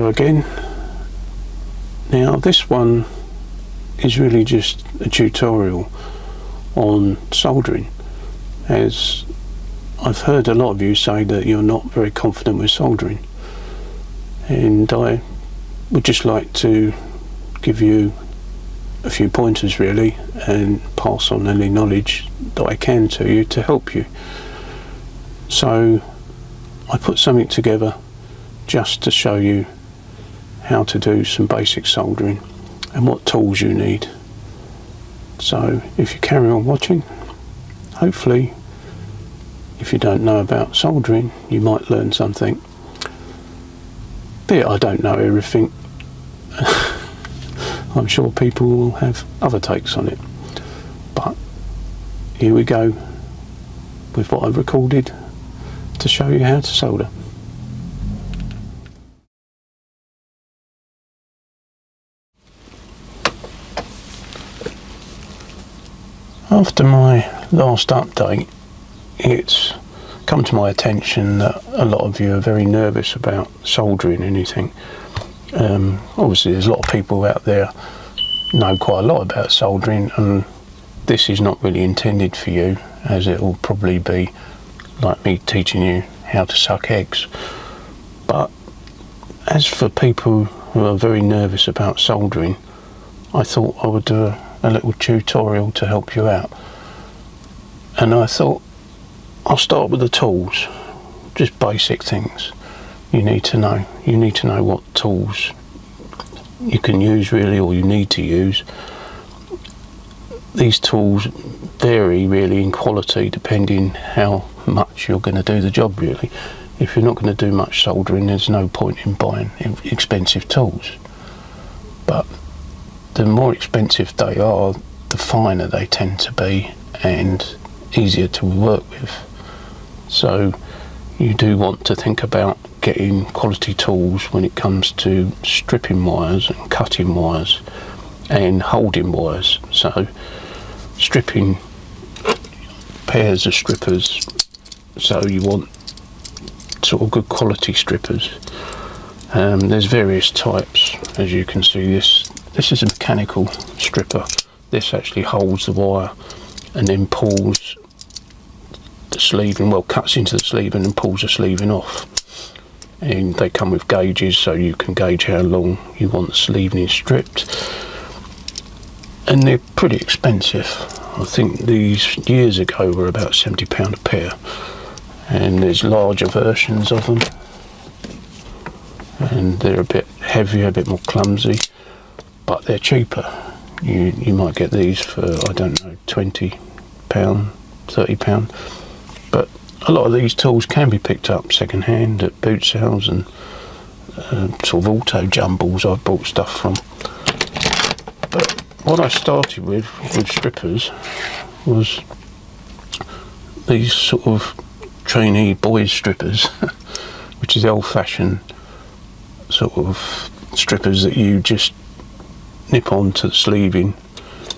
Hello again. Now this one is really just a tutorial on soldering, as I've heard a lot of you say that you're not very confident with soldering, and I would just like to give you a few pointers really and pass on any knowledge that I can to you to help you. So I put something together just to show you how to do some basic soldering and what tools you need. So if you carry on watching, hopefully if you don't know about soldering you might learn something. Be it I don't know everything. I'm sure people will have other takes on it, but here we go with what I've recorded to show you how to solder. After my last update, it's come to my attention that a lot of you are very nervous about soldering anything. Obviously there's a lot of people out there know quite a lot about soldering, and this is not really intended for you, as it will probably be like me teaching you how to suck eggs. But as for people who are very nervous about soldering, I thought I would do a little tutorial to help you out. And I thought I'll start with the tools, just basic things you need to know. You need to know what tools you can use really, or you need to use. These tools vary really in quality depending how much you're going to do the job really. If you're not going to do much soldering, there's no point in buying expensive tools. But the more expensive they are, the finer they tend to be and easier to work with. So you do want to think about getting quality tools when it comes to stripping wires and cutting wires and holding wires. So stripping pairs of strippers, so you want sort of good quality strippers. There's various types, as you can see. This is a mechanical stripper. This actually holds the wire and then pulls the sleeving, well, cuts into the sleeving and pulls the sleeving off. And they come with gauges, so you can gauge how long you want the sleeving stripped. And they're pretty expensive. I think these years ago were about £70 a pair. And there's larger versions of them. And they're a bit heavier, a bit more clumsy, but they're cheaper. You might get these for, I don't know, £20, £30. But a lot of these tools can be picked up second hand at boot sales and sort of auto jumbles I've bought stuff from. But what I started with strippers was these sort of trainee boys strippers, which is the old-fashioned sort of strippers that you just nip onto the sleeving.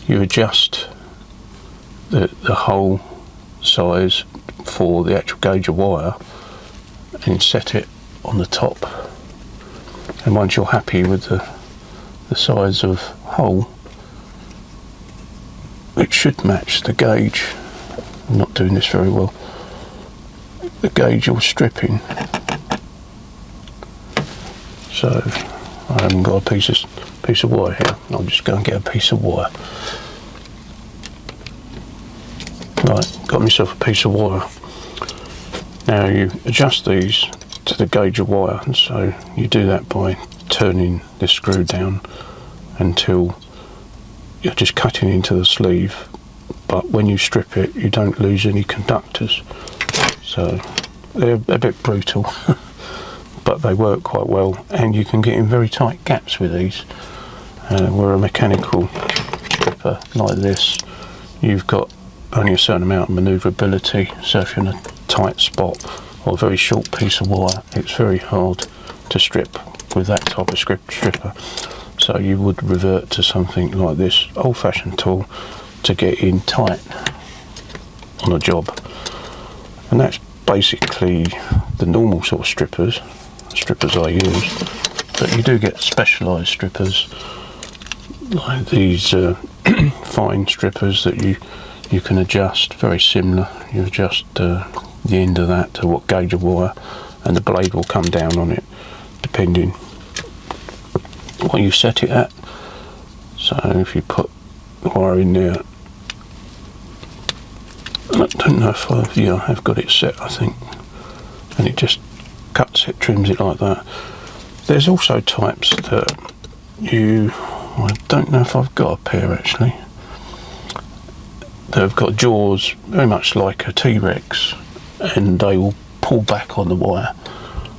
You adjust the hole size for the actual gauge of wire and set it on the top, and once you're happy with the size of hole, it should match the gauge. I'm not doing this very well. The gauge you're stripping. So I haven't got a piece of wire here. I'll just go and get a piece of wire. Right, got myself a piece of wire. Now you adjust these to the gauge of wire, and so you do that by turning this screw down until you're just cutting into the sleeve, but when you strip it you don't lose any conductors. So they're a bit brutal but they work quite well, and you can get in very tight gaps with these. Where a mechanical stripper like this, you've got only a certain amount of manoeuvrability, so if you're in a tight spot or a very short piece of wire, it's very hard to strip with that type of stripper. So you would revert to something like this old-fashioned tool to get in tight on a job. And that's basically the normal sort of strippers I use. But you do get specialised strippers, like these fine strippers that you can adjust, very similar. You adjust the end of that to what gauge of wire, and the blade will come down on it depending what you set it at. So if you put the wire in there, I don't know if I've got it set, I think, and it just cuts it, trims it like that. There's also types that I don't know if I've got a pair actually, they've got jaws very much like a T-Rex, and they will pull back on the wire,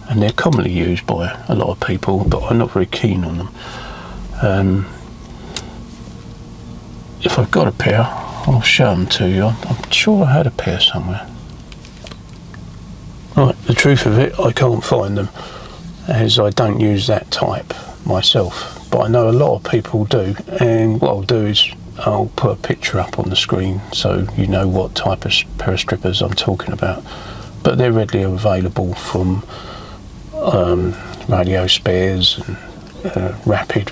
and they're commonly used by a lot of people, but I'm not very keen on them. If I've got a pair, I'll show them to you. I'm sure I had a pair somewhere. Right, the truth of it, I can't find them, as I don't use that type myself, but I know a lot of people do, and what I'll do is I'll put a picture up on the screen so you know what type of pair of strippers I'm talking about. But they're readily available from radio spares and Rapid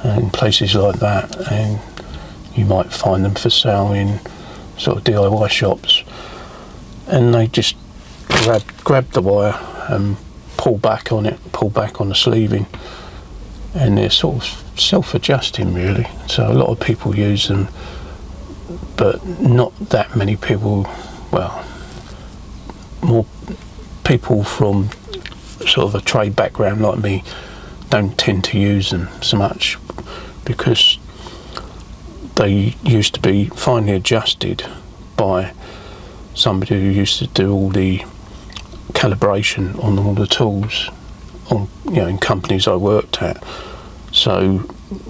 and places like that, and you might find them for sale in sort of DIY shops, and they just grab the wire and pull back on it, pull back on the sleeving, and they're sort of self-adjusting really. So a lot of people use them, but not that many people. Well, more people from sort of a trade background like me don't tend to use them so much, because they used to be finely adjusted by somebody who used to do all the calibration on all the tools in companies I worked at. So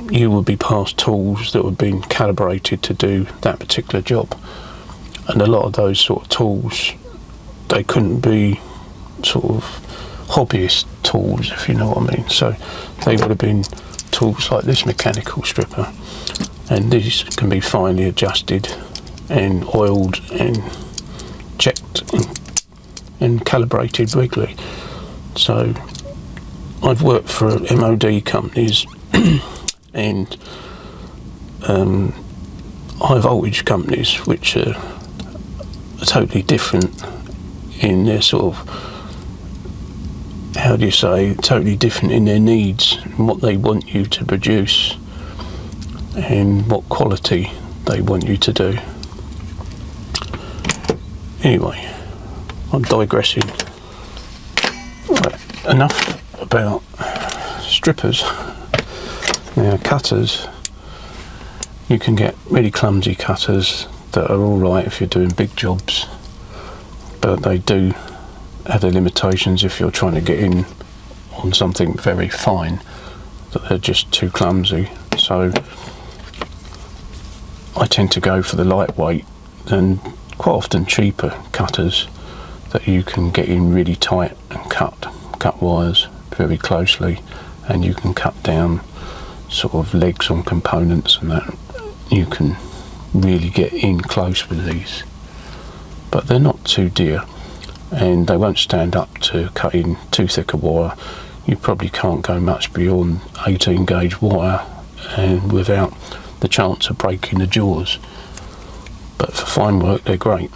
you would be passed tools that were being calibrated to do that particular job, and a lot of those sort of tools, they couldn't be sort of hobbyist tools, if you know what I mean. So they would have been tools like this mechanical stripper, and these can be finely adjusted and oiled and checked and calibrated regularly. So I've worked for MOD companies and high voltage companies, which are totally different in their sort of, how do you say, totally different in their needs and what they want you to produce and what quality they want you to do. Anyway, I'm digressing. Right, enough about strippers. Now, cutters, you can get really clumsy cutters that are alright if you're doing big jobs, but they do have their limitations if you're trying to get in on something very fine, that they're just too clumsy. So I tend to go for the lightweight and quite often cheaper cutters that you can get in really tight and cut wires very closely, and you can cut down sort of legs on components and that. You can really get in close with these, but they're not too dear, and they won't stand up to cutting too thick a wire. You probably can't go much beyond 18 gauge wire and without the chance of breaking the jaws, but for fine work they're great.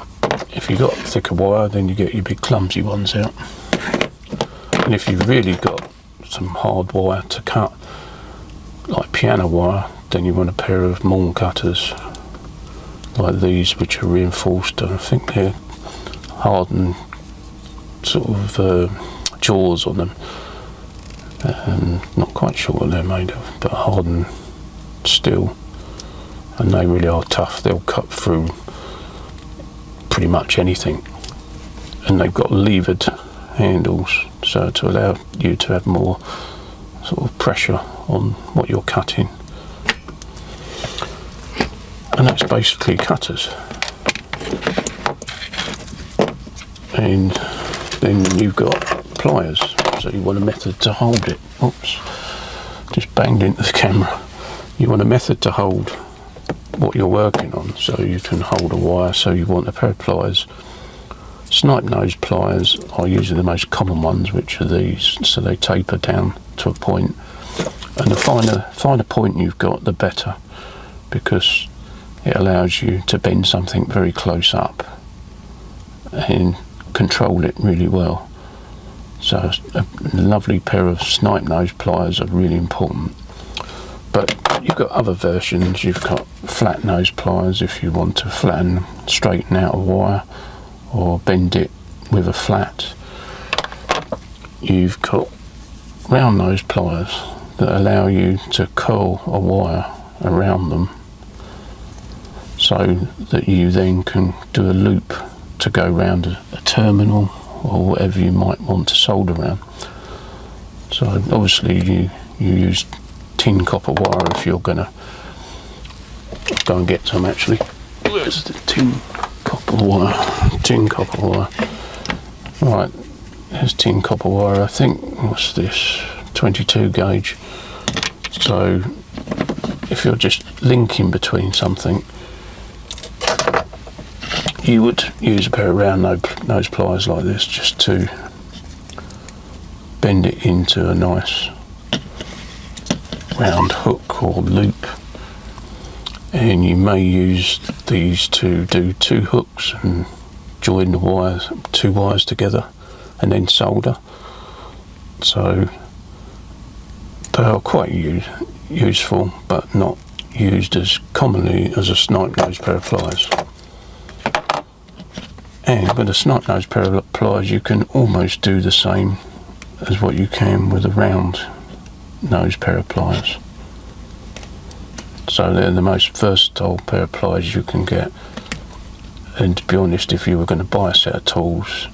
If you've got thicker wire, then you get your big clumsy ones out, and if you've really got some hard wire to cut, like piano wire, then you want a pair of Morn cutters like these, which are reinforced. I think they're hardened sort of jaws on them. Not quite sure what they're made of, but hardened steel, and they really are tough. They'll cut through pretty much anything, and they've got levered handles, so to allow you to have more sort of pressure on what you're cutting. And that's basically cutters. And then you've got pliers, so you want a method to hold it. Oops, just banged into the camera. You want a method to hold what you're working on, so you can hold a wire. So you want a pair of pliers Snipe nose pliers are usually the most common ones, which are these, so they taper down to a point, and the finer point you've got, the better, because it allows you to bend something very close up and control it really well. So a lovely pair of snipe nose pliers are really important. But you've got other versions. You've got flat nose pliers if you want to flatten, straighten out a wire or bend it with a flat. You've got round nose pliers that allow you to curl a wire around them so that you then can do a loop to go round a terminal or whatever you might want to solder around. So obviously you use tin copper wire if you're going to go and get some. Actually, where's the tin copper wire? Right, there's tin copper wire. I think, what's this, 22 gauge. So if you're just linking between something, you would use a pair of round nose pliers like this just to bend it into a nice round hook or loop, and you may use these to do two hooks and join the two wires together and then solder. So they are quite useful, but not used as commonly as a snipe nose pair of pliers. And with a snipe nose pair of pliers you can almost do the same as what you can with a round nose pair of pliers. So they're the most versatile pair of pliers you can get, and to be honest, if you were going to buy a set of tools,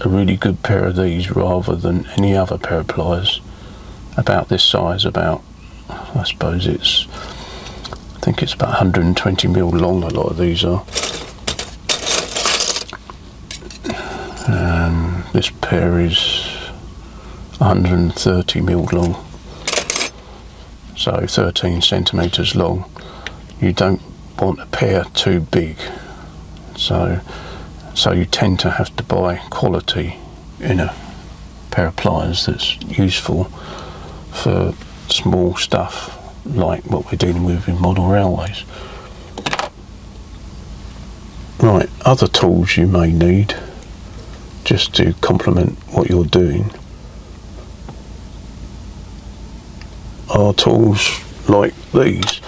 a really good pair of these rather than any other pair of pliers about this size, about, I suppose I think it's about 120 mil long, a lot of these are, and this pair is 130 mil long, so 13 centimeters long. You don't want a pair too big, so you tend to have to buy quality in a pair of pliers that's useful for small stuff like what we're dealing with in model railways. Right, other tools you may need just to complement what you're doing are tools like these,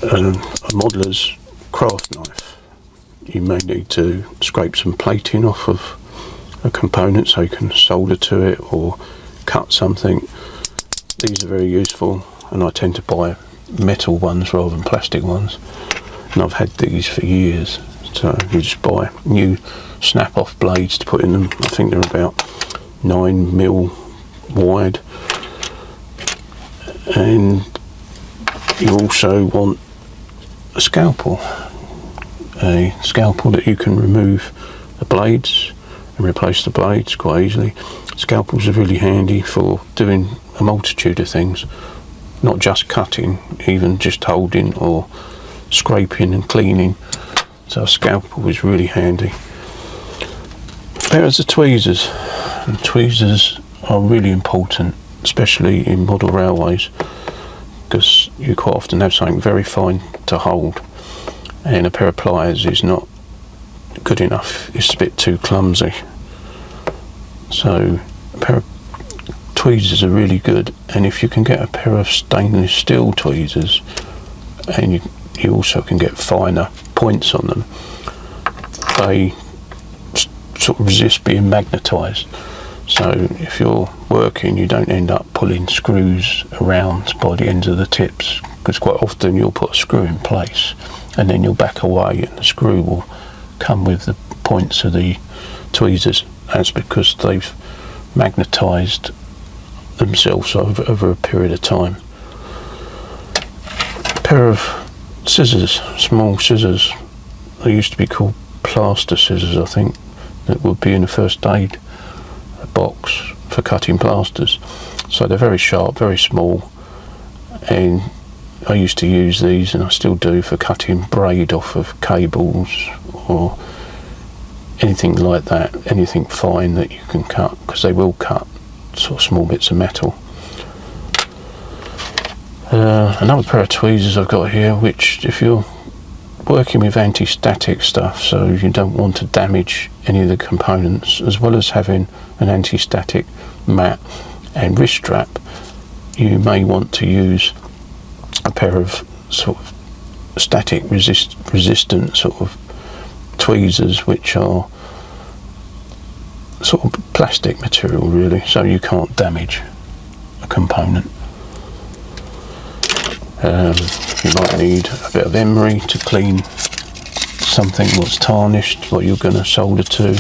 a modeller's craft knife. You may need to scrape some plating off of a component so you can solder to it or cut something. These are very useful, and I tend to buy metal ones rather than plastic ones, and I've had these for years. So you just buy new snap off blades to put in them. I think they're about 9 mil wide, and you also want a scalpel that you can remove the blades and replace the blades quite easily. Scalpels are really handy for doing a multitude of things, not just cutting, even just holding or scraping and cleaning. So a scalpel is really handy. There's the tweezers, and tweezers are really important, especially in model railways, because you quite often have something very fine to hold, and a pair of pliers is not good enough, it's a bit too clumsy. So a pair of tweezers are really good, and if you can get a pair of stainless steel tweezers, and you also can get finer points on them, they sort of resist being magnetised. So if you're working, you don't end up pulling screws around by the ends of the tips, because quite often you'll put a screw in place and then you'll back away and the screw will come with the points of the tweezers. That's because they've magnetised themselves over a period of time. A pair of scissors, small scissors, they used to be called plaster scissors, I think, that would be in the first aid box for cutting plasters. So they're very sharp, very small, and I used to use these, and I still do, for cutting braid off of cables or anything like that, anything fine that you can cut, because they will cut sort of small bits of metal. Another pair of tweezers I've got here, which if you're working with anti-static stuff, so you don't want to damage any of the components, as well as having an anti-static mat and wrist strap, you may want to use a pair of sort of static resistant sort of tweezers, which are sort of plastic material really, so you can't damage a component. You might need a bit of emery to clean something that's tarnished, what you're going to solder to.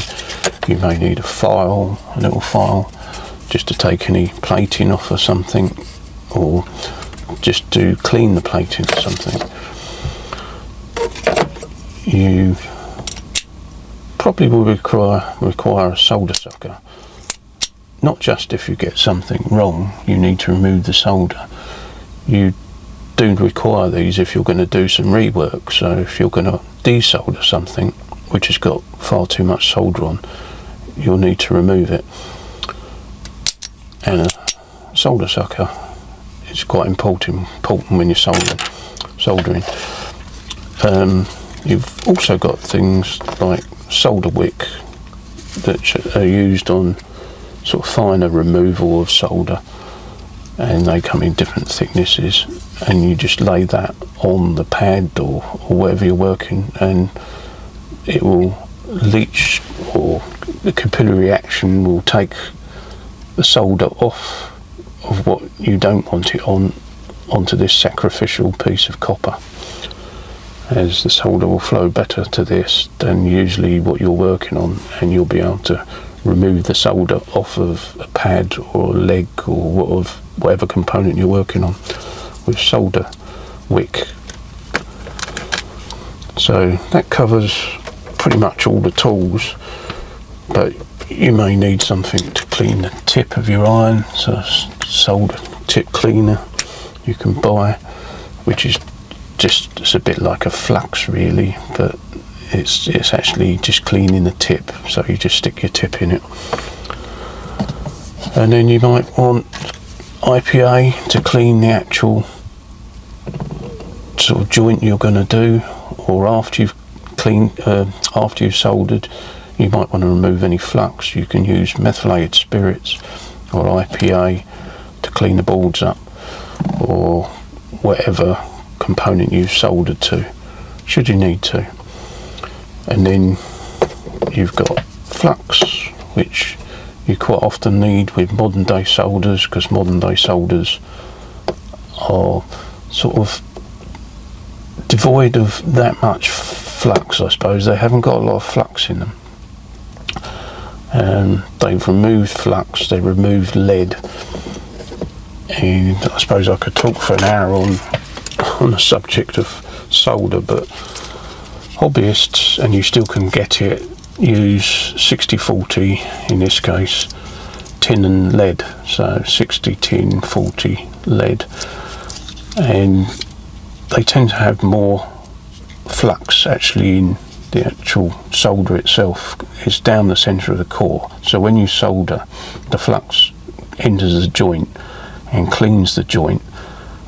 You may need a little file, just to take any plating off or something, or just to clean the plating or something. You probably will require a solder sucker. Not just if you get something wrong, you need to remove the solder. You do require these if you're going to do some rework. So if you're going to desolder something which has got far too much solder on, you'll need to remove it. And a solder sucker is quite important when you're soldering. You've also got things like solder wick that are used on sort of finer removal of solder, and they come in different thicknesses, and you just lay that on the pad or wherever you're working, and it will leach, or the capillary action will take the solder off of what you don't want it onto this sacrificial piece of copper, as the solder will flow better to this than usually what you're working on, and you'll be able to remove the solder off of a pad or a leg or whatever component you're working on with solder wick. So that covers pretty much all the tools, but you may need something to clean the tip of your iron, so a solder tip cleaner you can buy, which is it's a bit like a flux really, but it's actually just cleaning the tip, so you just stick your tip in it. And then you might want IPA to clean the actual sort of joint you're going to do, or after you've soldered, you might want to remove any flux. You can use methylated spirits or IPA to clean the boards up, or whatever component you've soldered to, should you need to. And then you've got flux, which you quite often need with modern day solders, because modern day solders are sort of devoid of that much flux, I suppose. They haven't got a lot of flux in them. They've removed flux, they removed lead, and I suppose I could talk for an hour on the subject of solder, but hobbyists, and you still can get it, use 60-40 in this case, tin and lead, so 60 tin, 40 lead, and they tend to have more flux actually in the actual solder itself. It's down the centre of the core, so when you solder, the flux enters the joint and cleans the joint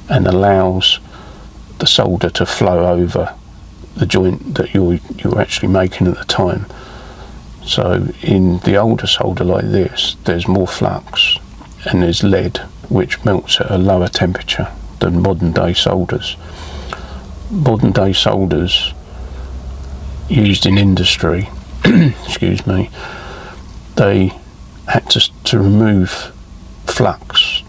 and allows the solder to flow over the joint that you're actually making at the time. So in the older solder like this, there's more flux and there's lead, which melts at a lower temperature than modern day solders. Modern day solders used in industry, excuse me, they had to remove flux,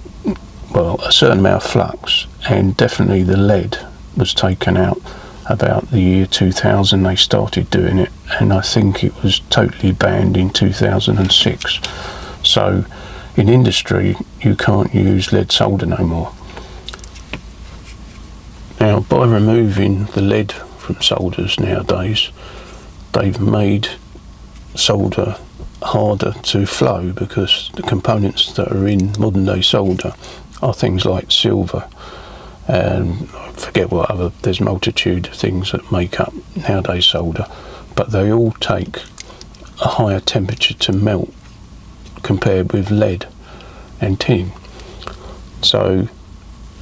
well, a certain amount of flux, and definitely the lead was taken out about the year 2000. They started doing it, and I think it was totally banned in 2006. So in industry you can't use lead solder no more. Now, by removing the lead from solders nowadays, they've made solder harder to flow, because the components that are in modern day solder are things like silver, and I forget what other, there's a multitude of things that make up nowadays solder, but they all take a higher temperature to melt compared with lead and tin. So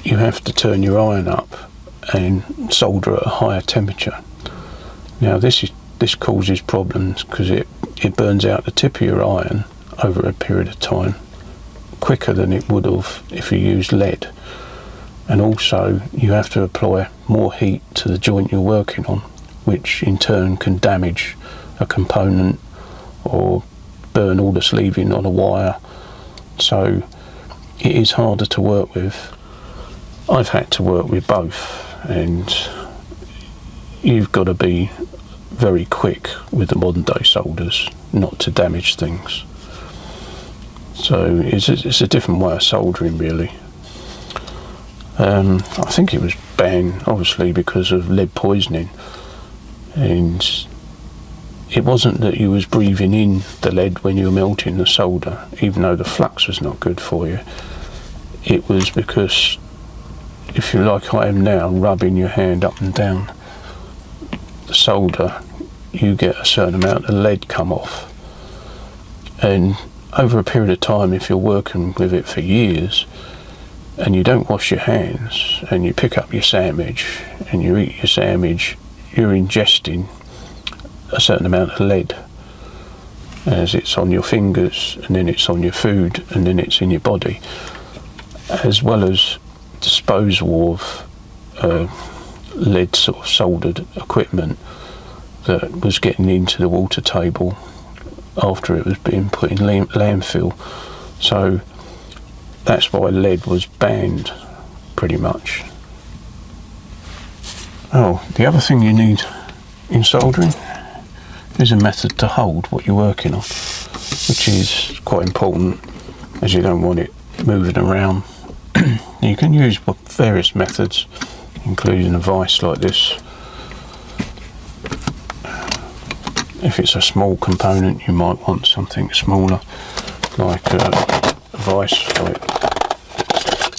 you have to turn your iron up and solder at a higher temperature. Now this causes problems because it burns out the tip of your iron over a period of time quicker than it would have if you used lead. And also you have to apply more heat to the joint you're working on, which in turn can damage a component or burn all the sleeving on a wire. So it is harder to work with. I've had to work with both, and you've got to be very quick with the modern day solders not to damage things. So it's a different way of soldering really. I think it was banned obviously because of lead poisoning, and it wasn't that you was breathing in the lead when you were melting the solder, even though the flux was not good for you. It was because, if you like I am now, rubbing your hand up and down the solder, you get a certain amount of lead come off. And over a period of time, if you're working with it for years and you don't wash your hands and you pick up your sandwich and you eat your sandwich, you're ingesting a certain amount of lead, as it's on your fingers and then it's on your food and then it's in your body, as well as disposal of lead sort of soldered equipment that was getting into the water table after it was being put in landfill. So that's why lead was banned pretty much. Oh, the other thing you need in soldering is a method to hold what you're working on, which is quite important as you don't want it moving around. You can use various methods, including a vice like this. If it's a small component, you might want something smaller, like a vice like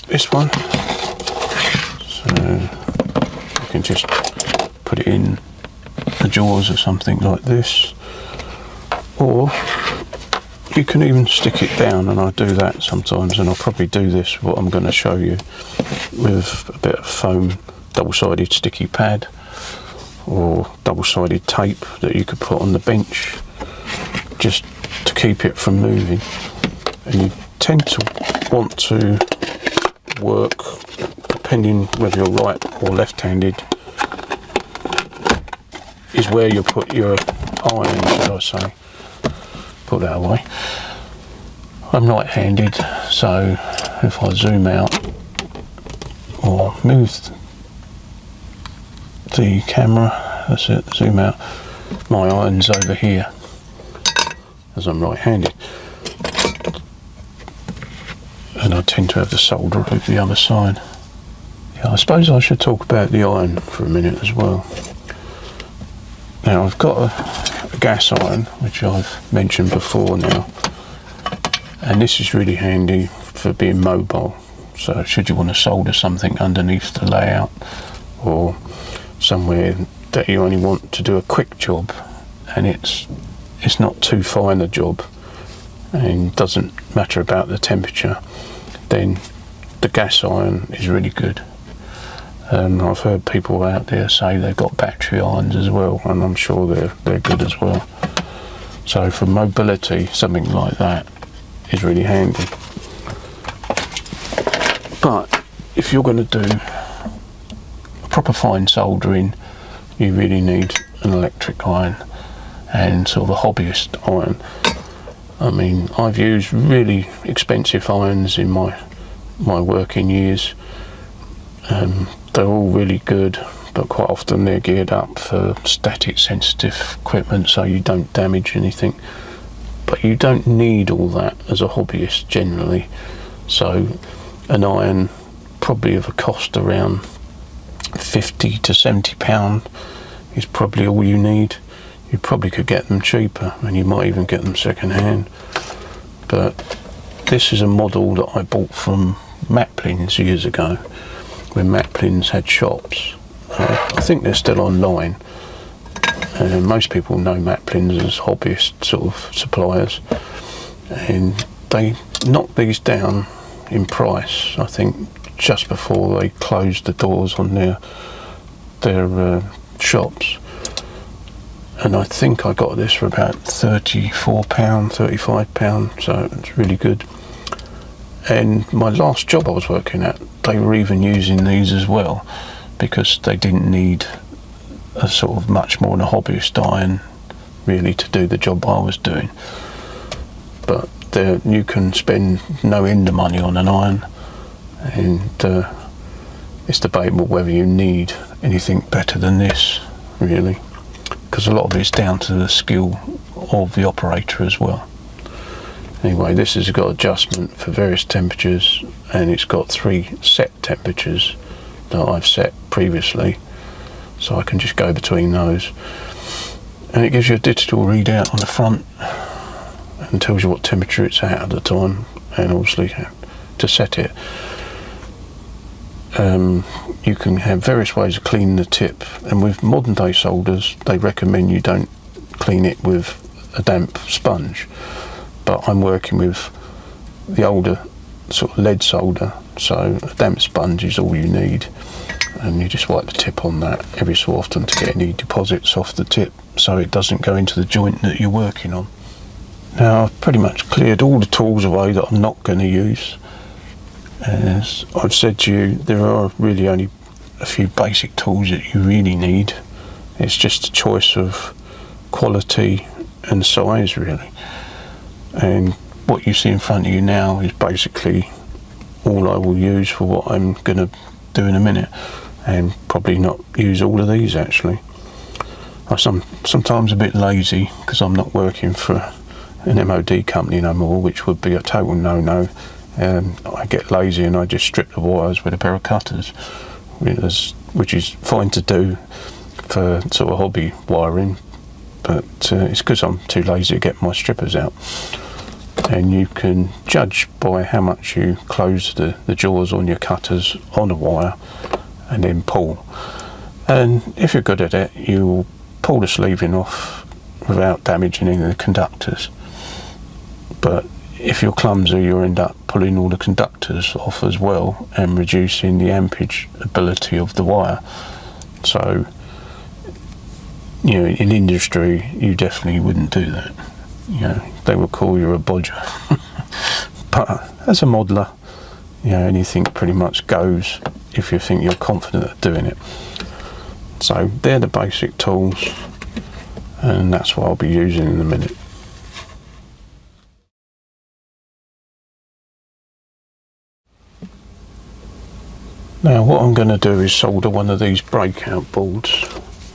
this one. So you can just put it in the jaws or something like this, or you can even stick it down, and I do that sometimes, and I'll probably do this, what I'm going to show you, with a bit of foam double-sided sticky pad or double-sided tape that you could put on the bench just to keep it from moving. And you tend to want to work, depending whether you're right or left-handed, is where you put your iron, should I say. Put that away. I'm right-handed, so if I zoom out or move the camera, that's it, zoom out, my iron's over here, as I'm right-handed. And I tend to have the solder over the other side. Yeah, I suppose I should talk about the iron for a minute as well. Now I've got a gas iron, which I've mentioned before now, and this is really handy for being mobile. So should you want to solder something underneath the layout, or somewhere that you only want to do a quick job and it's not too fine a job and doesn't matter about the temperature, then the gas iron is really good. I've heard people out there say they've got battery irons as well, and I'm sure they're good as well. So for mobility, something like that is really handy. But if you're going to do proper fine soldering, you really need an electric iron and sort of a hobbyist iron. I mean, I've used really expensive irons in my working years. They're all really good, but quite often they're geared up for static sensitive equipment, so you don't damage anything. But you don't need all that as a hobbyist generally. So an iron, probably of a cost around £50 to £70, is probably all you need. You probably could get them cheaper, and you might even get them second hand. But this is a model that I bought from Maplins years ago, when Maplins had shops. I think they're still online, Most people know Maplins as hobbyist sort of suppliers, and they knocked these down in price, I think, just before they closed the doors on their shops. And I think I got this for about £34, £35, so it's really good. And my last job I was working at, they were even using these as well, because they didn't need a sort of much more than a hobbyist iron really to do the job I was doing. But you can spend no end of money on an iron, and it's debatable whether you need anything better than this, really, because a lot of it's down to the skill of the operator as well. Anyway, this has got adjustment for various temperatures, and it's got 3 set temperatures that I've set previously, so I can just go between those. And it gives you a digital readout on the front and tells you what temperature it's at the time, and obviously to set it. You can have various ways of cleaning the tip, and with modern day solders they recommend you don't clean it with a damp sponge, but I'm working with the older sort of lead solder, so a damp sponge is all you need, and you just wipe the tip on that every so often to get any deposits off the tip so it doesn't go into the joint that you're working on. Now, I've pretty much cleared all the tools away that I'm not going to use. As I've said to you, there are really only a few basic tools that you really need. It's just a choice of quality and size, really. And what you see in front of you now is basically all I will use for what I'm going to do in a minute, and probably not use all of these actually. I'm sometimes a bit lazy because I'm not working for an MOD company no more, which would be a total no-no. I get lazy and I just strip the wires with a pair of cutters, which is fine to do for sort of hobby wiring, but it's because I'm too lazy to get my strippers out. And you can judge by how much you close the jaws on your cutters on a wire and then pull. And if you're good at it, you'll pull the sleeving off without damaging any of the conductors. But if you're clumsy, you'll end up pulling all the conductors off as well and reducing the ampage ability of the wire. So, you know, in industry, you definitely wouldn't do that. You know, they would call you a bodger. But as a modeler, you know, anything pretty much goes if you think you're confident at doing it. So they're the basic tools, and that's what I'll be using in a minute. Now what I'm going to do is solder one of these breakout boards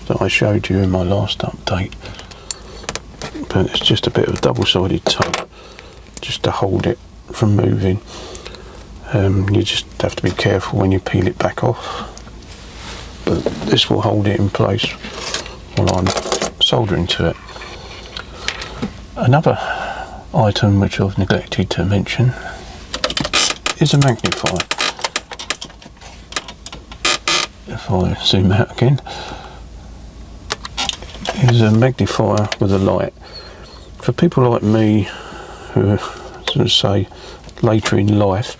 that I showed you in my last update, but it's just a bit of double-sided tape just to hold it from moving. You just have to be careful when you peel it back off, but this will hold it in place while I'm soldering to it. Another item which I've neglected to mention is a magnifier. If I zoom out again, is a magnifier with a light. For people like me who, sort of say, later in life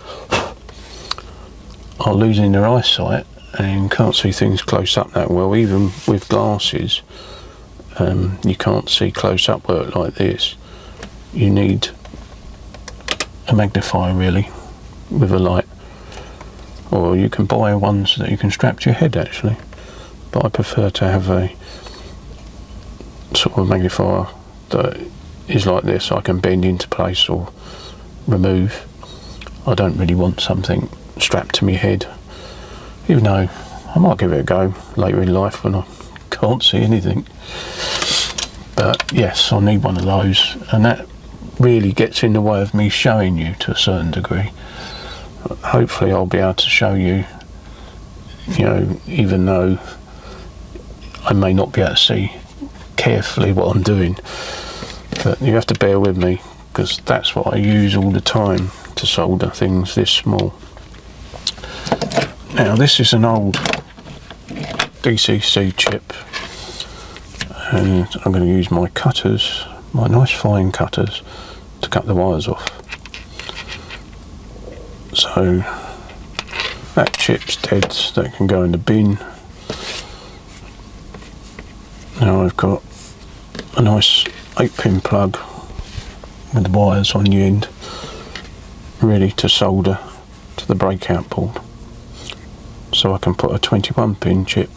are losing their eyesight and can't see things close up that well, even with glasses, you can't see close up work like this. You need a magnifier really with a light, or you can buy ones that you can strap to your head actually, but I prefer to have a sort of magnifier that is like this. I can bend into place or remove. I don't really want something strapped to my head, even though I might give it a go later in life when I can't see anything. But yes, I need one of those, and that really gets in the way of me showing you to a certain degree. Hopefully I'll be able to show you, you know, even though I may not be able to see carefully what I'm doing, but you have to bear with me because that's what I use all the time to solder things this small. Now this is an old DCC chip, And I'm going to use my cutters, my nice fine cutters, to cut the wires off. So that chip's dead, that can go in the bin. Now I've got a nice 8-pin plug with the wires on the end, ready to solder to the breakout board. So I can put a 21-pin chip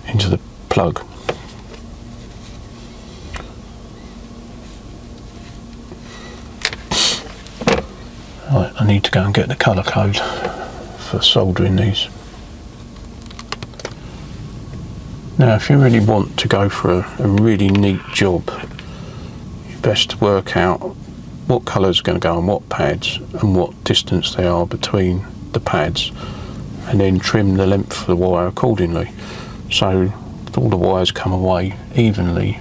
into the plug. Right, I need to go and get the colour code for soldering these. Now if you really want to go for a really neat job, you best work out what colours are going to go on what pads and what distance they are between the pads, and then trim the length of the wire accordingly, so all the wires come away evenly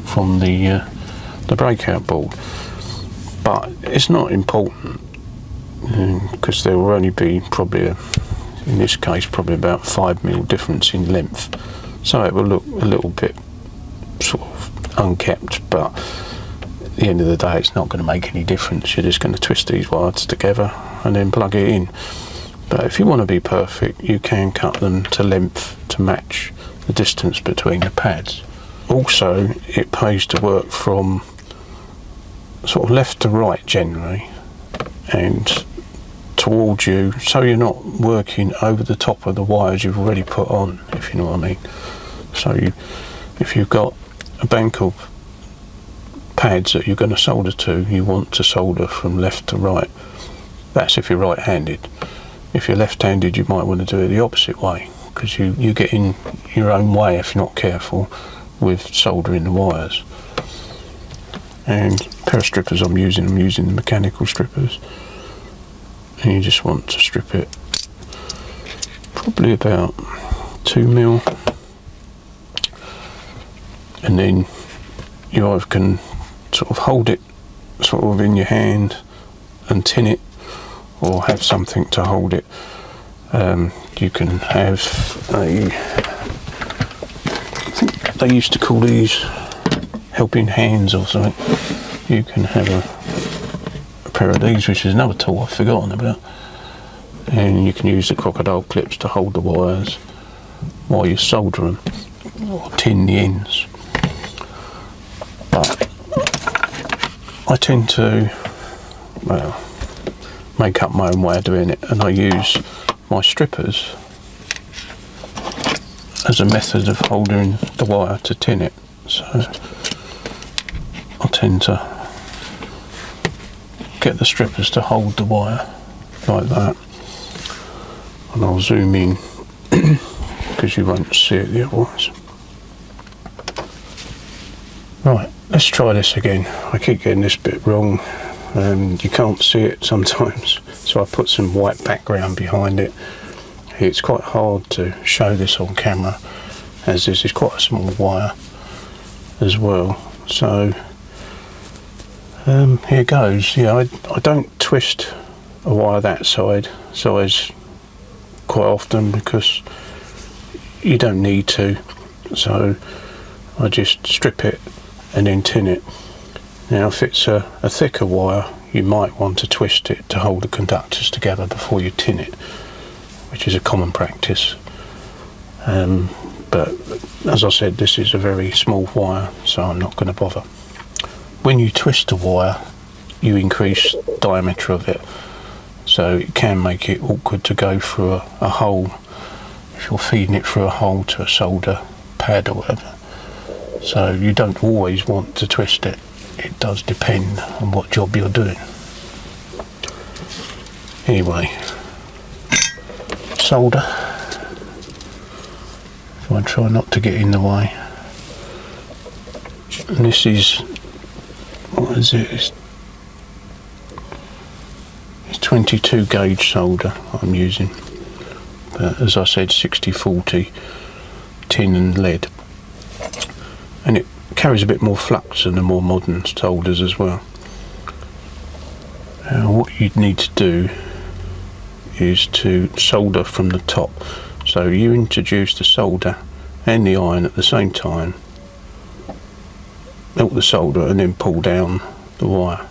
from the breakout board. But it's not important, because there will only be probably in this case probably about 5mm difference in length, so it will look a little bit sort of unkept, but at the end of the day it's not going to make any difference. You're just going to twist these wires together and then plug it in. But if you want to be perfect, you can cut them to length to match the distance between the pads. Also, it pays to work from sort of left to right generally, and towards you, so you're not working over the top of the wires you've already put on, if you know what I mean. So if you've got a bank of pads that you're going to solder to, you want to solder from left to right. That's if you're right-handed. If you're left-handed, you might want to do it the opposite way, because you get in your own way if you're not careful with soldering the wires. And a pair of strippers I'm using the mechanical strippers, and you just want to strip it probably about 2mm, and then you either can sort of hold it sort of in your hand and tin it, or have something to hold it. You can have I think they used to call these helping hands or something. You can have a pair of these, which is another tool I've forgotten about, and you can use the crocodile clips to hold the wires while you solder them or tin the ends. But I tend to, well, make up my own way of doing it, and I use my strippers as a method of holding the wire to tin it. So I tend to get the strippers to hold the wire like that, and I'll zoom in because you won't see it otherwise. Right, let's try this again. I keep getting this bit wrong. You can't see it sometimes, so I put some white background behind it. It's quite hard to show this on camera, as this is quite a small wire as well. So here goes. Yeah, I don't twist a wire that size quite often, because you don't need to. So I just strip it and then tin it. Now if it's a thicker wire, you might want to twist it to hold the conductors together before you tin it, which is a common practice. But as I said, this is a very small wire, so I'm not going to bother. When you twist a wire, you increase the diameter of it, so it can make it awkward to go through a hole if you're feeding it through a hole to a solder pad or whatever. So you don't always want to twist it. It does depend on what job you're doing. Anyway, solder. If I try not to get in the way. And this is, what is it? It's 22 gauge solder I'm using. But as I said, 60-40 tin and lead. And it carries a bit more flux than the more modern solders as well. Now what you'd need to do is to solder from the top. So you introduce the solder and the iron at the same time, melt the solder and then pull down the wire.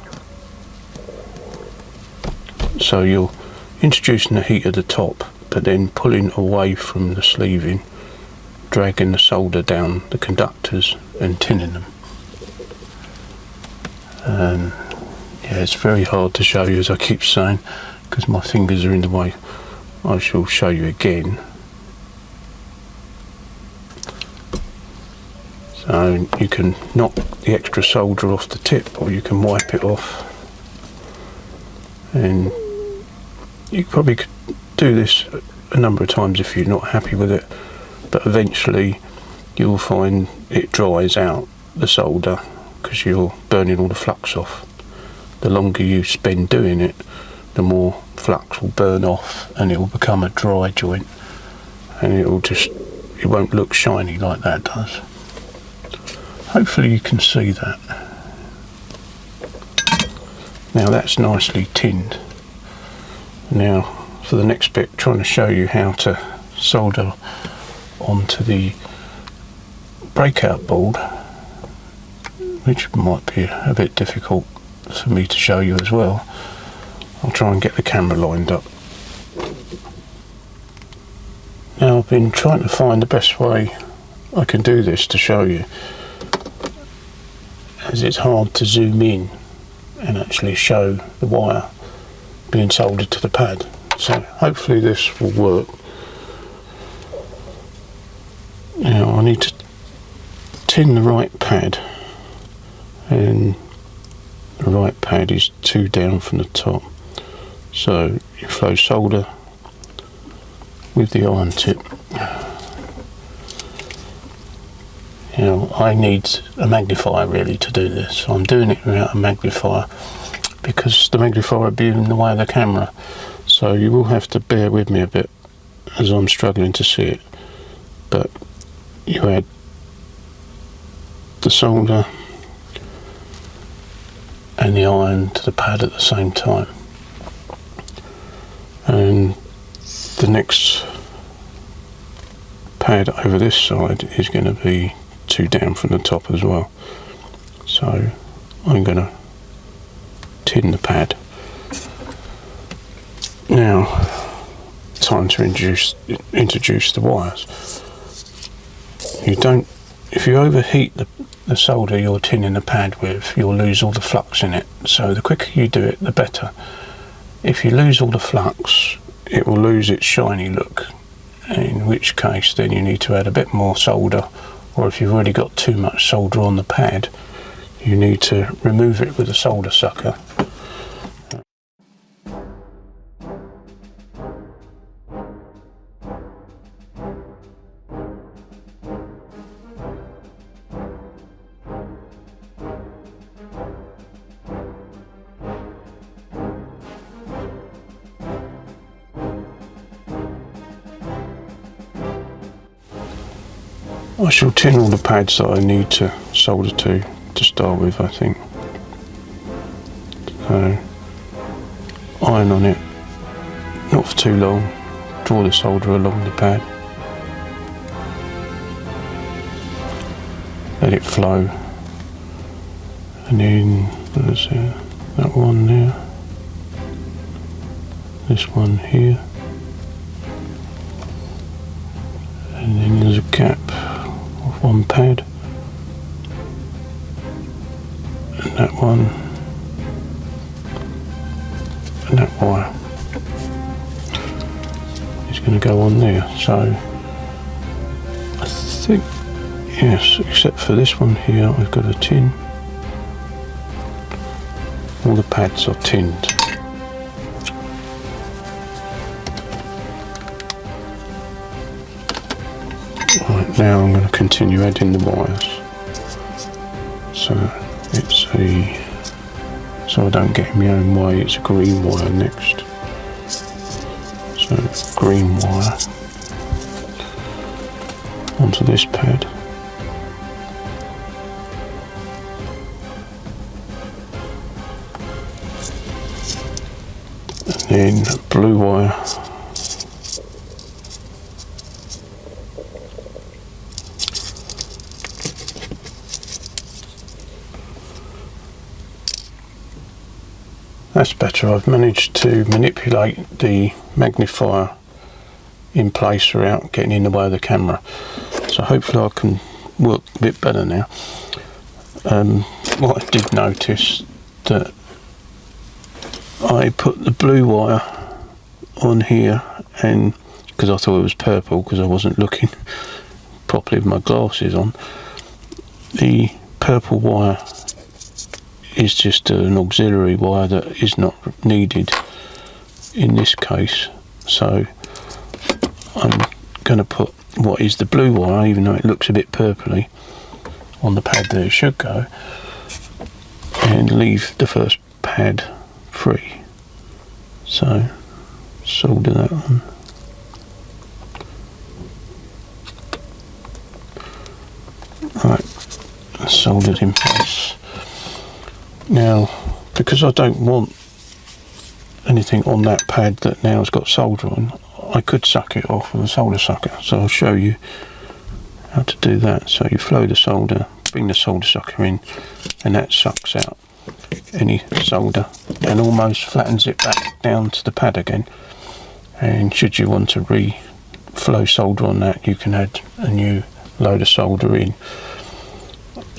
So you're introducing the heat at the top, but then pulling away from the sleeving, dragging the solder down the conductors and tinning them. And yeah, it's very hard to show you, as I keep saying, because my fingers are in the way. I shall show you again. So you can knock the extra solder off the tip, or you can wipe it off. And you probably could do this a number of times if you're not happy with it, but eventually you'll find it dries out the solder because you're burning all the flux off. The longer you spend doing it, the more flux will burn off and it will become a dry joint, and it won't look shiny like that does. Hopefully you can see that. Now that's nicely tinned. Now for the next bit, trying to show you how to solder onto the breakout board, which might be a bit difficult for me to show you as well. I'll try and get the camera lined up. Now I've been trying to find the best way I can do this to show you, as it's hard to zoom in and actually show the wire being soldered to the pad. So hopefully this will work. Now I need to tin the right pad, and the right pad is 2 down from the top. So you flow solder with the iron tip. Now I need a magnifier really to do this. I'm doing it without a magnifier because the magnifier will be in the way of the camera. So you will have to bear with me a bit as I'm struggling to see it. But you add the solder and the iron to the pad at the same time. And the next pad over this side is going to be 2 down from the top as well. So I'm going to tin the pad. Now time to introduce the wires. If you overheat the solder you're tinning the pad with, you'll lose all the flux in it. So the quicker you do it, the better. If you lose all the flux, it will lose its shiny look, in which case then you need to add a bit more solder, or if you've already got too much solder on the pad, you need to remove it with a solder sucker. I shall tin all the pads that I need to solder to start with, I think. So, iron on it, not for too long, draw the solder along the pad, let it flow, and then there's that one there, this one here, and then there's a gap of one pad, and that one, and that wire is going to go on there. So I think, yes, except for this one here, I've got a tin. All the pads are tinned. Right, now I'm going to continue adding the wires. So so I don't get in my own way, it's a green wire next. So green wire onto this pad. And then blue wire That's better. I've managed to manipulate the magnifier in place without getting in the way of the camera, so hopefully I can work a bit better now. What I did notice that I put the blue wire on here, and because I thought it was purple because I wasn't looking properly with my glasses on, the purple wire is just an auxiliary wire that is not needed in this case, so I'm going to put what is the blue wire, even though it looks a bit purpley, on the pad that it should go, and leave the first pad free. So solder that on. Right, soldered in place. Now, because I don't want anything on that pad that now has got solder on, I could suck it off with a solder sucker, so I'll show you how to do that. So you flow the solder, bring the solder sucker in, and that sucks out any solder and almost flattens it back down to the pad again. And should you want to re-flow solder on that, you can add a new load of solder in.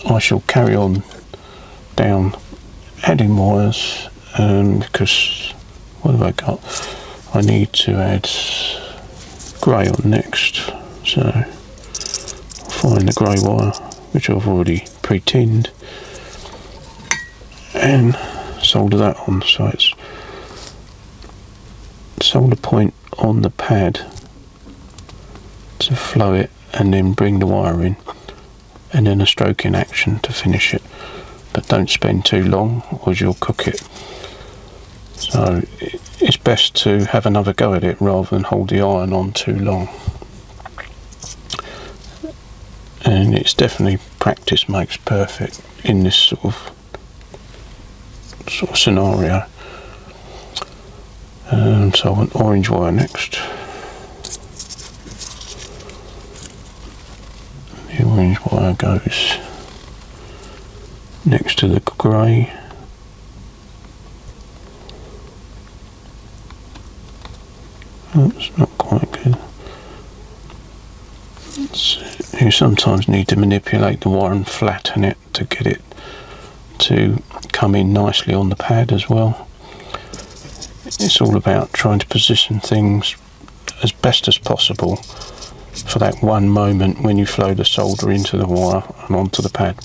I shall carry on down adding wires, because what have I got? I need to add grey on next, so I'll find the grey wire, which I've already pre-tinned, and solder that on. So it's solder point on the pad to flow it, and then bring the wire in, and then a stroking action to finish it. But don't spend too long or you'll cook it. So it's best to have another go at it rather than hold the iron on too long. And it's definitely practice makes perfect in this sort of scenario. So I want orange wire next. The orange wire goes next to the grey. That's not quite good. You sometimes need to manipulate the wire and flatten it to get it to come in nicely on the pad as well. It's all about trying to position things as best as possible for that one moment when you flow the solder into the wire and onto the pad,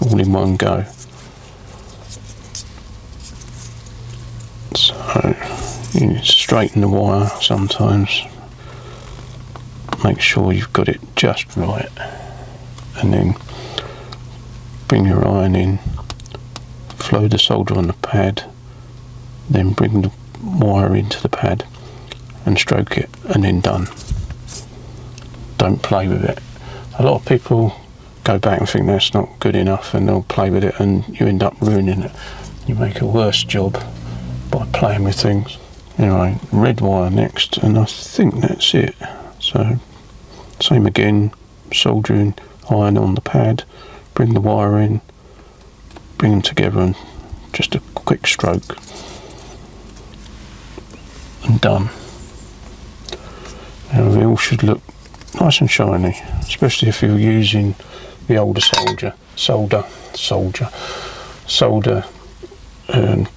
all in one go. So you need to straighten the wire sometimes, make sure you've got it just right, and then bring your iron in, flow the solder on the pad, then bring the wire into the pad and stroke it, and then done. Don't play with it. A lot of people go back and think that's not good enough, and they'll play with it, and you end up ruining it. You make a worse job by playing with things. Anyway, red wire next, and I think that's it. So same again, soldering iron on the pad, bring the wire in, bring them together, and just a quick stroke, and done. Now they all should look nice and shiny, especially if you're using the older solder,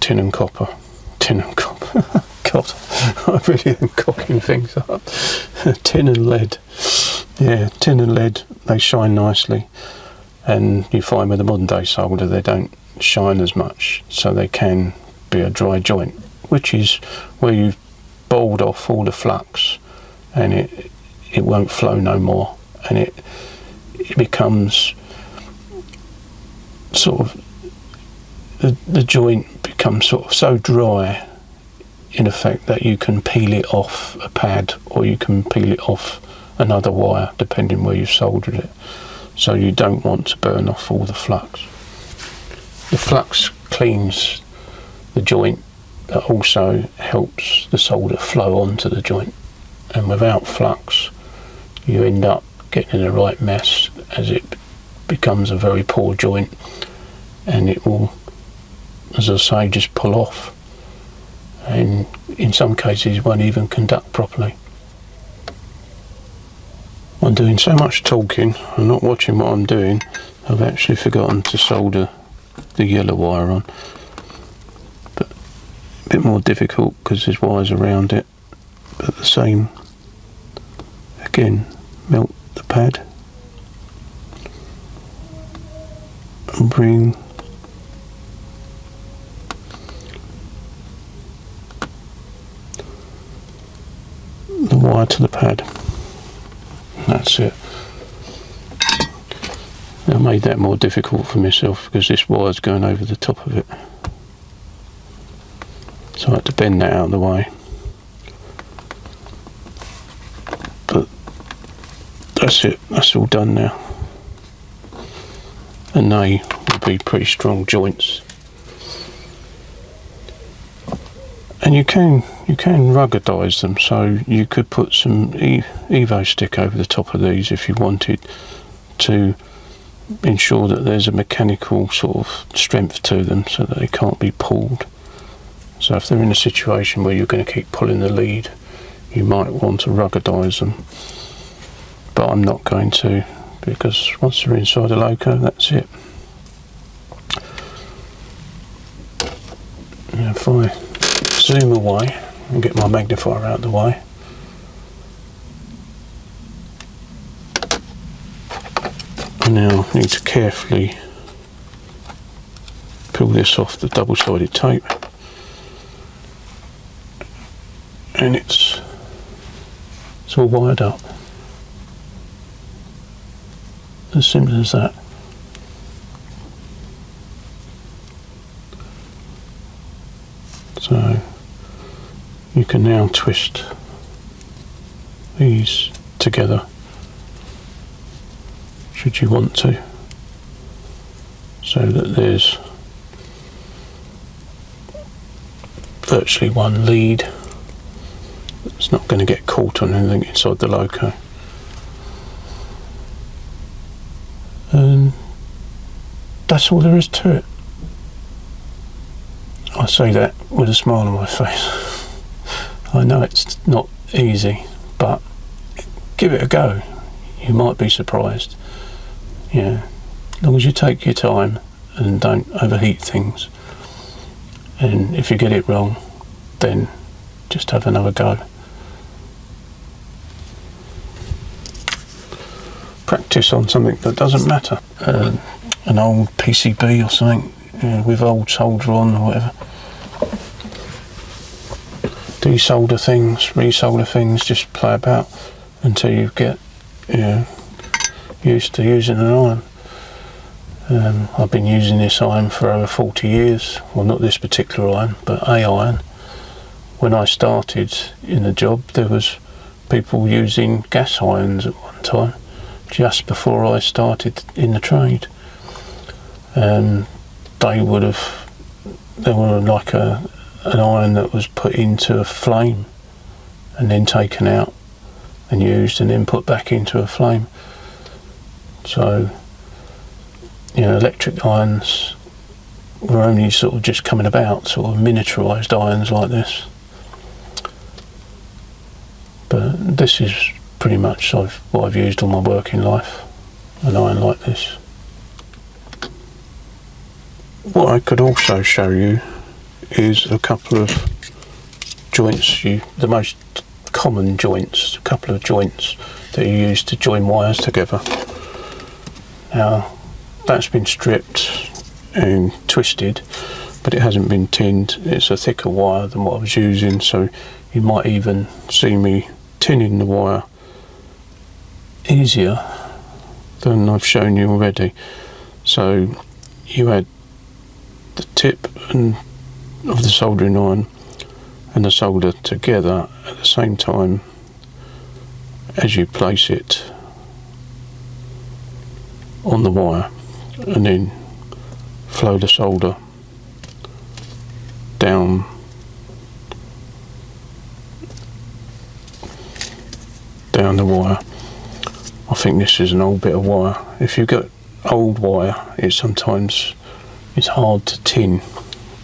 tin and copper. God, I really am cocking things up. Tin and lead. Yeah, tin and lead, they shine nicely, and you find with the modern day solder they don't shine as much, so they can be a dry joint, which is where you've bowled off all the flux and it won't flow no more, and it becomes sort of the joint becomes sort of so dry in effect that you can peel it off a pad, or you can peel it off another wire depending where you've soldered it. So you don't want to burn off all the flux. The flux cleans the joint, that also helps the solder flow onto the joint, and without flux you end up getting the right mess, as it becomes a very poor joint, and it will, as I say, just pull off. and in some cases won't even conduct properly. I'm doing so much talking and not watching what I'm doing, I've actually forgotten to solder the yellow wire on. But a bit more difficult because there's wires around it, but the same. Again, melt the pad and bring the wire to the pad. That's it. I made that more difficult for myself because this wire's going over the top of it. So I had to bend that out of the way. But that's it, that's all done now. And they will be pretty strong joints. And you can ruggedise them, so you could put some Evo stick over the top of these if you wanted to ensure that there's a mechanical sort of strength to them so that they can't be pulled. So if they're in a situation where you're going to keep pulling the lead, you might want to ruggedise them. But I'm not going to, because once they're inside the loco, that's it. Now if I zoom away and get my magnifier out of the way, I now need to carefully peel this off the double-sided tape, and it's all wired up. As simple as that. So you can now twist these together should you want to, so that there's virtually one lead that's not going to get caught on anything inside the loco. And that's all there is to it. I say that with a smile on my face. I know it's not easy, but give it a go. You might be surprised. Yeah, as long as you take your time and don't overheat things. And if you get it wrong, then just have another go. Practice on something that doesn't matter. An old PCB or something, with old solder on or whatever. Desolder things, resolder things, just play about until you get used to using an iron. I've been using this iron for over 40 years. Well, not this particular iron, but a iron. When I started in the job, there was people using gas irons at one time, just before I started in the trade. They were like an iron that was put into a flame and then taken out and used and then put back into a flame. So, electric irons were only sort of just coming about, sort of miniaturised irons like this. But this is pretty much what I've used all my working life, an iron like this. What I could also show you is a couple of joints, the most common joints, a couple of joints that you use to join wires together. Now, that's been stripped and twisted, but it hasn't been tinned. It's a thicker wire than what I was using, so you might even see me tinning the wire easier than I've shown you already. So you add the tip of the soldering iron and the solder together at the same time as you place it on the wire, and then flow the solder down the wire. I think this is an old bit of wire. If you've got old wire, it's hard to tin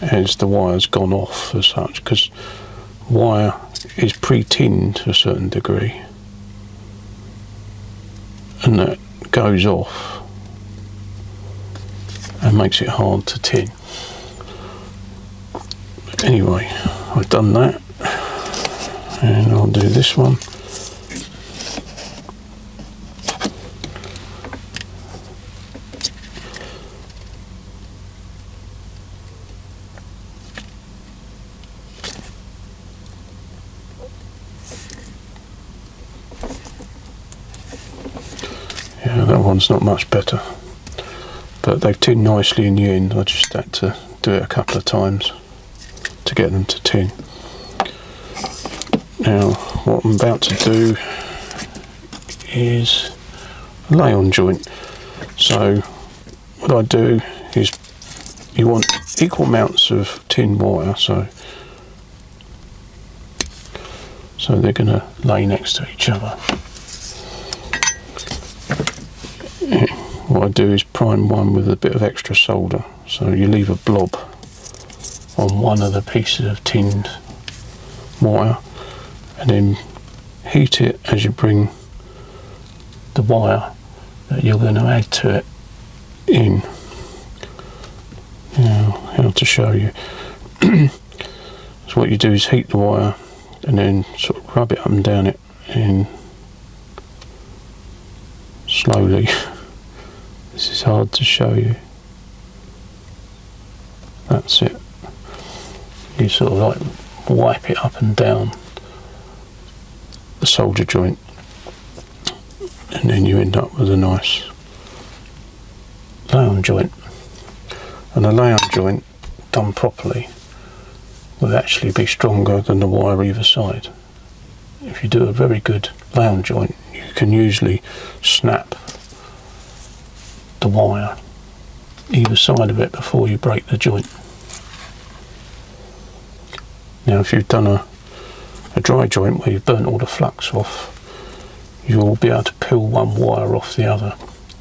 as the wire's gone off as such, because wire is pre-tinned to a certain degree, and that goes off and makes it hard to tin. Anyway, I've done that, and I'll do this one. Yeah, that one's not much better, but they've tinned nicely in the end. I just had to do it a couple of times to get them to tin. Now what I'm about to do is a lay-on joint. So what I do is, you want equal amounts of tin wire, so they're going to lay next to each other. What I do is prime one with a bit of extra solder, so you leave a blob on one of the pieces of tinned wire, and then heat it as you bring the wire that you're going to add to it in. Now, how to show you. So what you do is heat the wire and then sort of rub it up and down it, and slowly. This is hard to show you. That's it. You sort of like wipe it up and down the solder joint, and then you end up with a nice lay-on joint. And a lay-on joint done properly will actually be stronger than the wire either side. If you do a very good lay-on joint, you can usually snap the wire either side of it before you break the joint. Now if you've done a dry joint where you've burnt all the flux off, you'll be able to peel one wire off the other,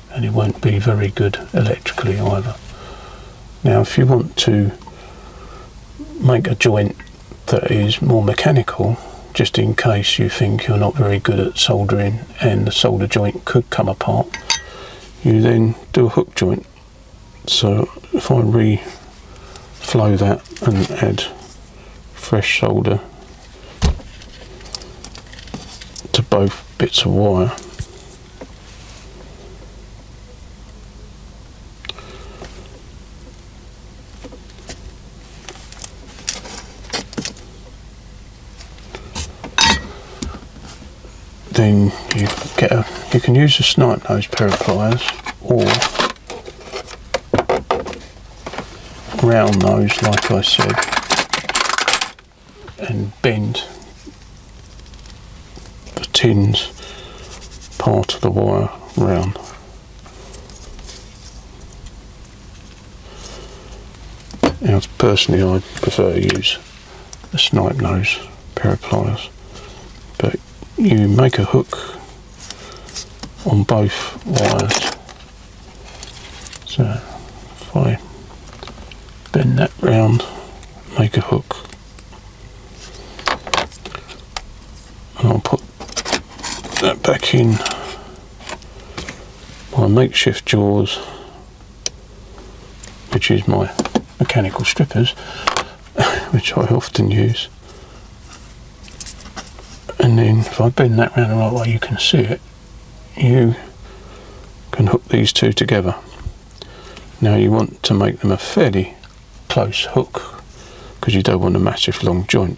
and it won't be very good electrically either. Now if you want to make a joint that is more mechanical, just in case you think you're not very good at soldering and the solder joint could come apart, you then do a hook joint. So if I reflow that and add fresh solder to both bits of wire, then you can use a snipe nose pair of pliers or round nose, like I said, and bend the tin's part of the wire round. Now personally I prefer to use a snipe nose pair of pliers, but you make a hook on both wires. So if I bend that round, make a hook, and I'll put that back in my makeshift jaws, which is my mechanical strippers, which I often use. And then if I bend that round the right way, you can see it, you can hook these two together. Now you want to make them a fairly close hook, because you don't want a massive long joint,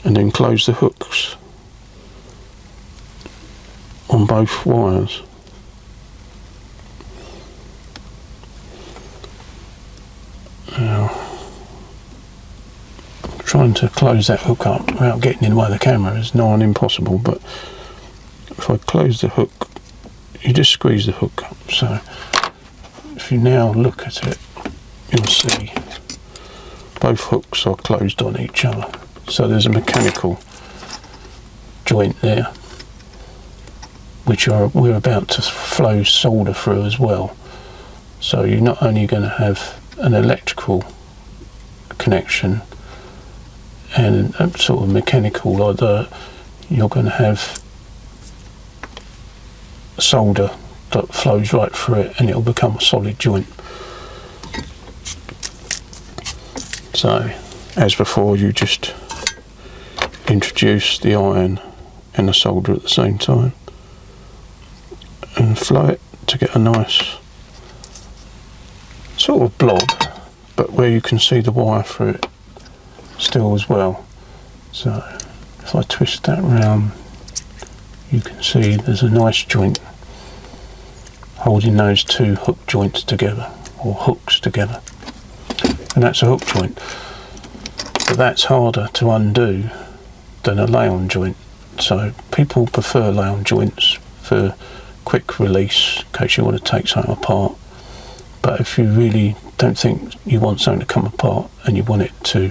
and then close the hooks on both wires. Now, trying to close that hook up without getting in the way of the camera is nigh on impossible, but if I close the hook, you just squeeze the hook up. So if you now look at it, you'll see both hooks are closed on each other. So there's a mechanical joint there, which we're about to flow solder through as well. So you're not only going to have an electrical connection and sort of mechanical like that, you're going to have solder that flows right through it and it'll become a solid joint. So as before, you just introduce the iron and the solder at the same time and flow it to get a nice sort of blob, but where you can see the wire through it still as well. So if I twist that round, you can see there's a nice joint holding those two hook joints together, or hooks together, and that's a hook joint. But that's harder to undo than a lay-on joint, so people prefer lay-on joints for quick release in case you want to take something apart. But if you really don't think you want something to come apart and you want it to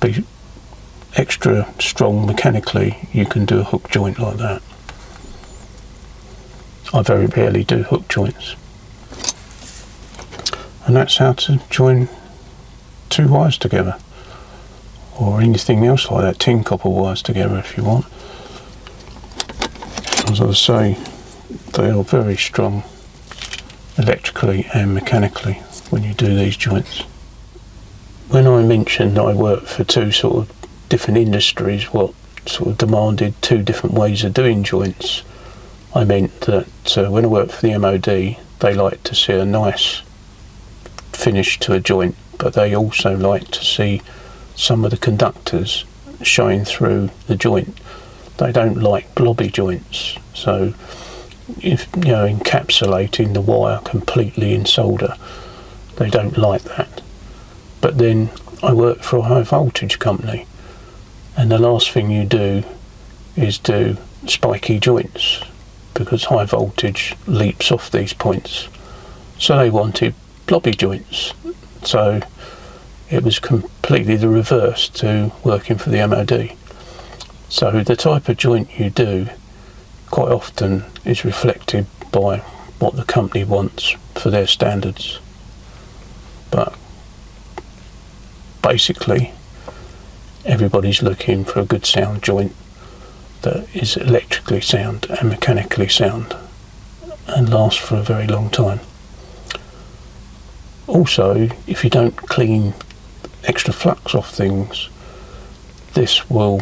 be extra strong mechanically, you can do a hook joint like that. I very rarely do hook joints. And that's how to join two wires together, or anything else like that, tin copper wires together if you want. As I say, they are very strong electrically and mechanically when you do these joints. When I mentioned that I worked for two sort of different industries, what sort of demanded two different ways of doing joints, I meant that when I worked for the MOD, they like to see a nice finish to a joint, but they also like to see some of the conductors showing through the joint. They don't like blobby joints, so if encapsulating the wire completely in solder, they don't like that. But then I work for a high voltage company, and the last thing you do is do spiky joints, because high voltage leaps off these points. So they wanted blobby joints. So it was completely the reverse to working for the MOD. So the type of joint you do quite often is reflected by what the company wants for their standards. But basically, everybody's looking for a good sound joint that is electrically sound and mechanically sound and lasts for a very long time. Also, if you don't clean extra flux off things, this will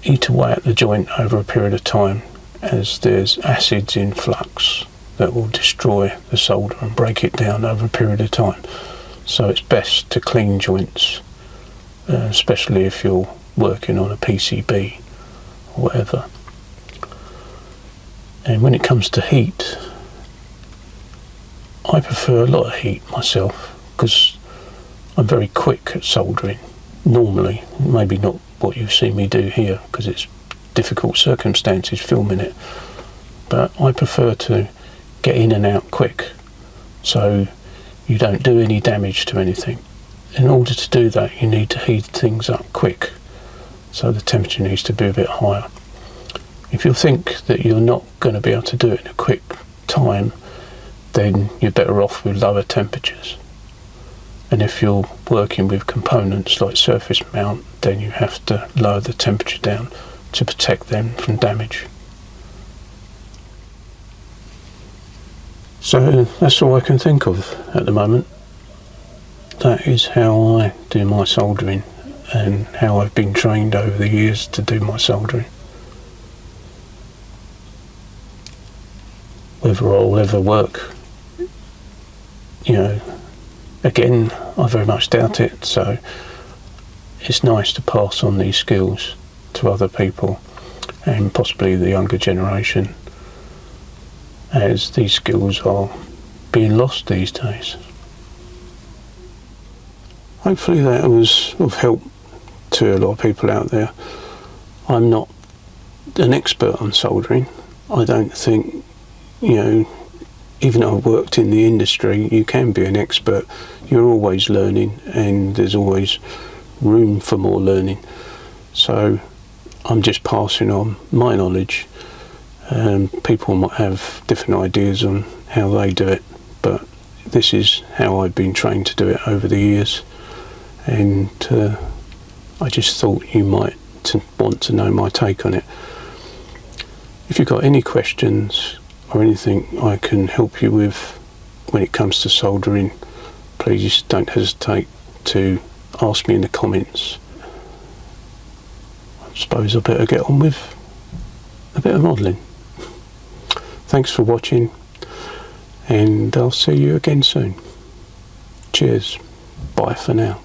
eat away at the joint over a period of time, as there's acids in flux that will destroy the solder and break it down over a period of time. So it's best to clean joints, especially if you're working on a PCB or whatever. And when it comes to heat, I prefer a lot of heat myself, because I'm very quick at soldering normally. Maybe not what you see me do here, because it's difficult circumstances filming it, but I prefer to get in and out quick so you don't do any damage to anything. In order to do that, you need to heat things up quick, so the temperature needs to be a bit higher. If you think that you're not going to be able to do it in a quick time, then you're better off with lower temperatures. And if you're working with components like surface mount, then you have to lower the temperature down to protect them from damage. So that's all I can think of at the moment. That is how I do my soldering, and how I've been trained over the years to do my soldering. Whether I'll ever work, again, I very much doubt it, so it's nice to pass on these skills to other people, and possibly the younger generation, as these skills are being lost these days. Hopefully that was of help to a lot of people out there. I'm not an expert on soldering. I don't think, even though I've worked in the industry, you can be an expert. You're always learning, and there's always room for more learning. So I'm just passing on my knowledge, and people might have different ideas on how they do it, but this is how I've been trained to do it over the years, and I just thought you might want to know my take on it. If you've got any questions or anything I can help you with when it comes to soldering, please don't hesitate to ask me in the comments. I suppose I better get on with a bit of modelling. Thanks for watching, and I'll see you again soon. Cheers. Bye for now.